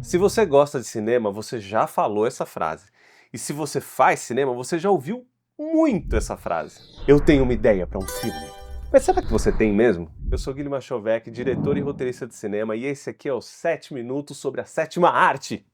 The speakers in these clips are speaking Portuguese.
Se você gosta de cinema, você já falou essa frase. E se você faz cinema, você já ouviu muito essa frase. Eu tenho uma ideia para um filme. Mas será que você tem mesmo? Eu sou Guilherme Machovec, diretor e roteirista de cinema, e esse aqui é o 7 Minutos sobre a Sétima Arte.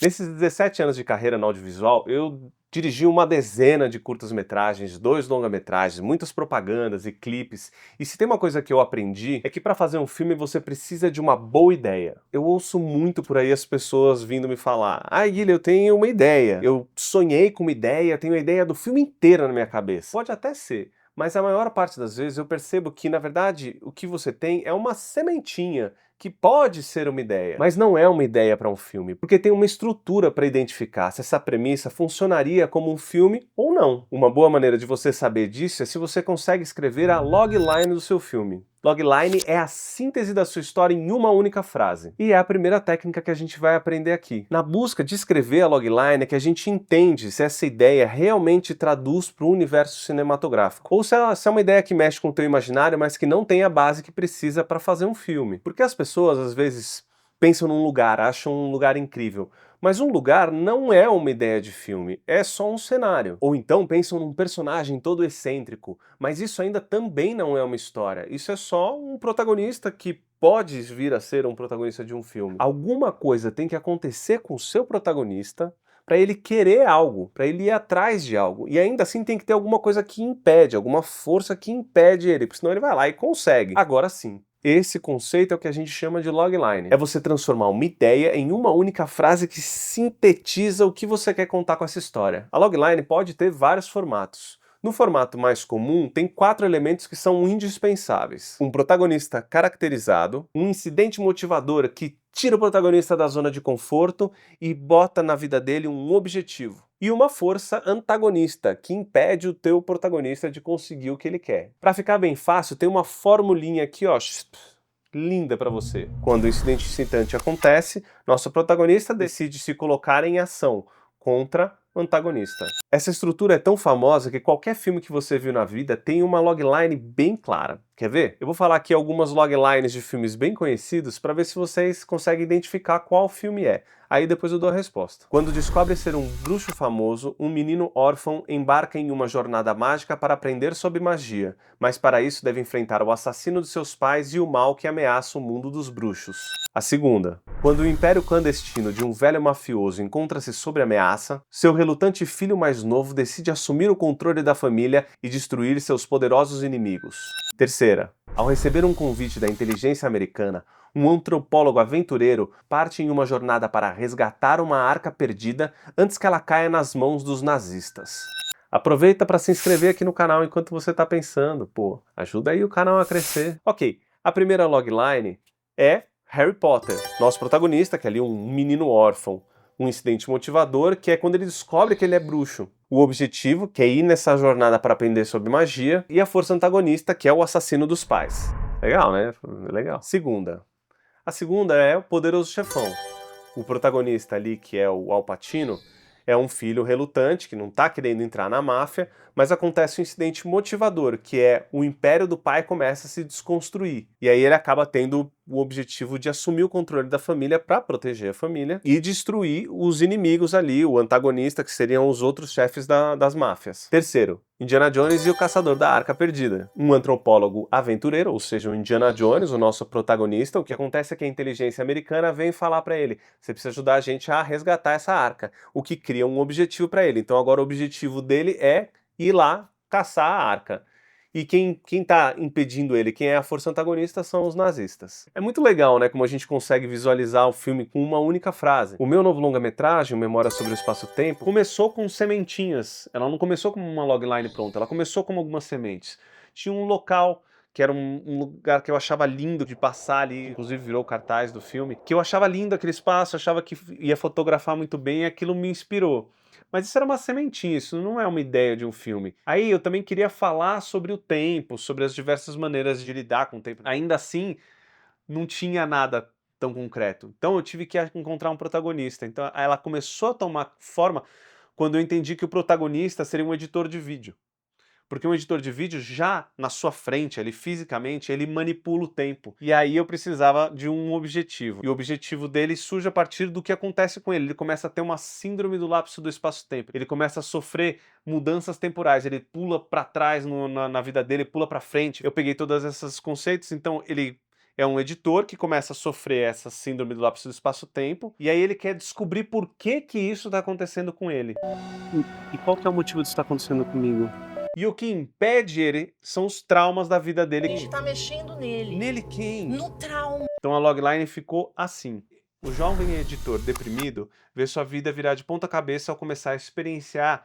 Nesses 17 anos de carreira no audiovisual, eu dirigi uma dezena de curtas-metragens, 2 longa-metragens, muitas propagandas e clipes. E se tem uma coisa que eu aprendi, é que para fazer um filme você precisa de uma boa ideia. Eu ouço muito por aí as pessoas vindo me falar: "Ah, Guilherme, eu tenho uma ideia. Eu sonhei com uma ideia, tenho a ideia do filme inteiro na minha cabeça." Pode até ser, mas a maior parte das vezes eu percebo que, na verdade, o que você tem é uma sementinha que pode ser uma ideia, mas não é uma ideia para um filme, porque tem uma estrutura para identificar se essa premissa funcionaria como um filme ou não. Uma boa maneira de você saber disso é se você consegue escrever a logline do seu filme. Logline é a síntese da sua história em uma única frase. E é a primeira técnica que a gente vai aprender aqui. Na busca de escrever a logline é que a gente entende se essa ideia realmente traduz para o universo cinematográfico, ou se é uma ideia que mexe com o teu imaginário, mas que não tem a base que precisa para fazer um filme. Porque as pessoas, às vezes, pensam num lugar, acham um lugar incrível, mas um lugar não é uma ideia de filme, é só um cenário. Ou então pensam num personagem todo excêntrico, mas isso ainda também não é uma história, isso é só um protagonista que pode vir a ser um protagonista de um filme. Alguma coisa tem que acontecer com o seu protagonista para ele querer algo, para ele ir atrás de algo. E ainda assim tem que ter alguma coisa que impede, alguma força que impede ele, porque senão ele vai lá e consegue. Agora sim, esse conceito é o que a gente chama de logline. É você transformar uma ideia em uma única frase que sintetiza o que você quer contar com essa história. A logline pode ter vários formatos. No formato mais comum, tem 4 elementos que são indispensáveis: um protagonista caracterizado, um incidente motivador que tira o protagonista da zona de conforto e bota na vida dele um objetivo, e uma força antagonista que impede o teu protagonista de conseguir o que ele quer. Para ficar bem fácil, tem uma formulinha aqui, ó, linda para você. Quando o incidente excitante acontece, nosso protagonista decide se colocar em ação contra o antagonista. Essa estrutura é tão famosa que qualquer filme que você viu na vida tem uma logline bem clara. Quer ver? Eu vou falar aqui algumas loglines de filmes bem conhecidos para ver se vocês conseguem identificar qual filme é. Aí depois eu dou a resposta. Quando descobre ser um bruxo famoso, um menino órfão embarca em uma jornada mágica para aprender sobre magia, mas para isso deve enfrentar o assassino de seus pais e o mal que ameaça o mundo dos bruxos. A segunda. Quando o império clandestino de um velho mafioso encontra-se sob ameaça, seu relutante filho mais novo decide assumir o controle da família e destruir seus poderosos inimigos. Terceira. Ao receber um convite da inteligência americana, um antropólogo aventureiro parte em uma jornada para resgatar uma arca perdida antes que ela caia nas mãos dos nazistas. Aproveita para se inscrever aqui no canal enquanto você está pensando, pô, ajuda aí o canal a crescer. Ok, a primeira logline é Harry Potter, nosso protagonista, que é ali um menino órfão. Um incidente motivador, que é quando ele descobre que ele é bruxo. O objetivo, que é ir nessa jornada para aprender sobre magia, e a força antagonista, que é o assassino dos pais. Legal, né? Legal. Segunda. A segunda é o Poderoso Chefão. O protagonista ali, que é o Al Pacino, é um filho relutante, que não está querendo entrar na máfia, mas acontece um incidente motivador, que é o império do pai começa a se desconstruir. E aí ele acaba tendo o objetivo de assumir o controle da família para proteger a família e destruir os inimigos ali, o antagonista, que seriam os outros chefes das máfias. Terceiro, Indiana Jones e o Caçador da Arca Perdida. Um antropólogo aventureiro, ou seja, o Indiana Jones, o nosso protagonista, o que acontece é que a inteligência americana vem falar para ele: você precisa ajudar a gente a resgatar essa arca, o que cria um objetivo para ele. Então agora o objetivo dele é ir lá caçar a arca. E quem tá impedindo ele, quem é a força antagonista, são os nazistas. É muito legal, né, como a gente consegue visualizar o filme com uma única frase. O meu novo longa-metragem, Memória sobre o Espaço-Tempo, começou com sementinhas. Ela não começou como uma logline pronta, ela começou como algumas sementes. Tinha um local que era um lugar que eu achava lindo de passar ali, inclusive virou cartaz do filme, que eu achava lindo aquele espaço, achava que ia fotografar muito bem e aquilo me inspirou. Mas isso era uma sementinha, isso não é uma ideia de um filme. Aí eu também queria falar sobre o tempo, sobre as diversas maneiras de lidar com o tempo. Ainda assim, não tinha nada tão concreto. Então eu tive que encontrar um protagonista. Então ela começou a tomar forma quando eu entendi que o protagonista seria um editor de vídeo. Porque um editor de vídeo já na sua frente, ali fisicamente, ele manipula o tempo. E aí eu precisava de um objetivo. E o objetivo dele surge a partir do que acontece com ele. Ele começa a ter uma síndrome do lapso do espaço-tempo. Ele começa a sofrer mudanças temporais. Ele pula para trás na vida dele, pula para frente. Eu peguei todos esses conceitos, então ele é um editor que começa a sofrer essa síndrome do lapso do espaço-tempo, e aí ele quer descobrir por que que isso está acontecendo com ele. E qual que é o motivo disso estar acontecendo comigo? E o que impede ele são os traumas da vida dele. A gente tá mexendo nele. Nele quem? No trauma. Então a logline ficou assim. O jovem editor deprimido vê sua vida virar de ponta cabeça ao começar a experienciar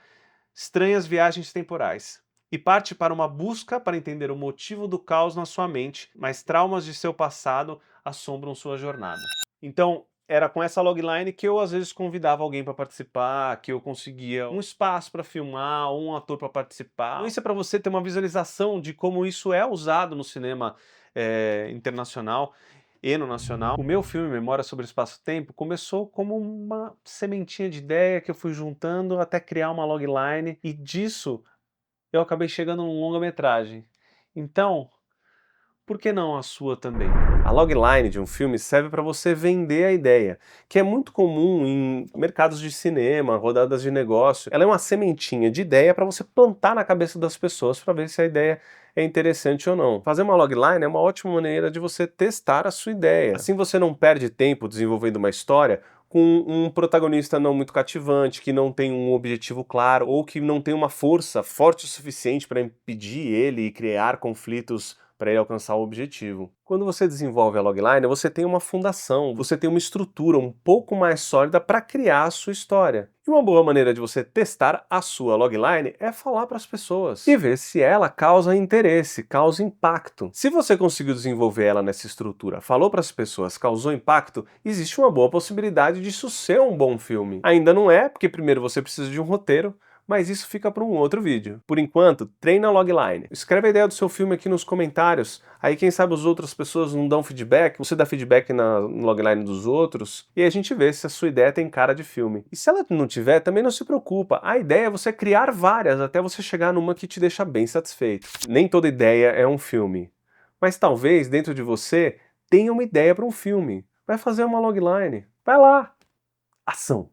estranhas viagens temporais e parte para uma busca para entender o motivo do caos na sua mente, mas traumas de seu passado assombram sua jornada. Então, era com essa logline que eu às vezes convidava alguém para participar, que eu conseguia um espaço para filmar, ou um ator para participar. Então, isso é para você ter uma visualização de como isso é usado no cinema internacional e no nacional. O meu filme Memória sobre o Espaço-Tempo começou como uma sementinha de ideia que eu fui juntando até criar uma logline, e disso eu acabei chegando num longa-metragem. Então, por que não a sua também? A logline de um filme serve para você vender a ideia, que é muito comum em mercados de cinema, rodadas de negócio. Ela é uma sementinha de ideia para você plantar na cabeça das pessoas para ver se a ideia é interessante ou não. Fazer uma logline é uma ótima maneira de você testar a sua ideia. Assim você não perde tempo desenvolvendo uma história com um protagonista não muito cativante, que não tem um objetivo claro, ou que não tem uma força forte o suficiente para impedir ele e criar conflitos para ele alcançar o objetivo. Quando você desenvolve a logline, você tem uma fundação, você tem uma estrutura um pouco mais sólida para criar a sua história. E uma boa maneira de você testar a sua logline é falar para as pessoas e ver se ela causa interesse, causa impacto. Se você conseguiu desenvolver ela nessa estrutura, falou para as pessoas, causou impacto, existe uma boa possibilidade disso ser um bom filme. Ainda não é, porque primeiro você precisa de um roteiro, mas isso fica para um outro vídeo. Por enquanto, treina a logline. Escreve a ideia do seu filme aqui nos comentários, aí quem sabe as outras pessoas não dão feedback, você dá feedback na logline dos outros, e a gente vê se a sua ideia tem cara de filme. E se ela não tiver, também não se preocupa, a ideia é você criar várias até você chegar numa que te deixa bem satisfeito. Nem toda ideia é um filme, mas talvez dentro de você tenha uma ideia para um filme. Vai fazer uma logline. Vai lá! Ação!